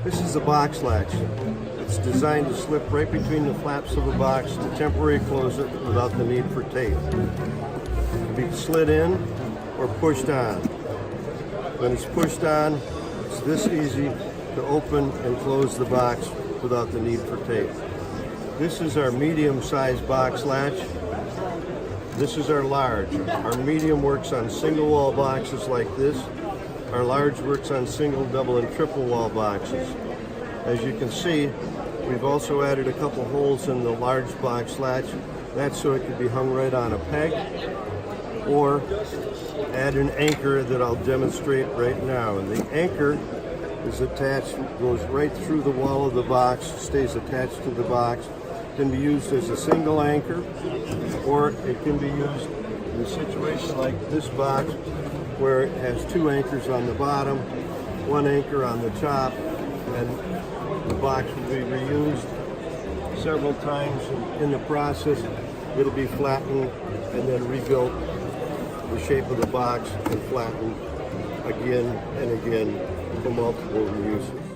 This is the box latch. It's designed to slip right between the flaps of the box to temporarily close it without the need for tape. It can be slid in or pushed on. When it's pushed on, it's this easy to open and close the box without the need for tape. This is our medium-sized box latch. This is our large. Our medium works on single wall boxes like this. Our large works on single, double, and triple wall boxes. As you can see, we've also added a couple holes in the large box latch. That's so it can be hung right on a peg, or add an anchor that I'll demonstrate right now. And the anchor is attached, goes right through the wall of the box, stays attached to the box. It can be used as a single anchor, or it can be used in a situation like this box where it has two anchors on the bottom, one anchor on the top, and the box will be reused several times. In the process, it'll be flattened and then rebuilt the shape of the box and flattened again and again for multiple uses.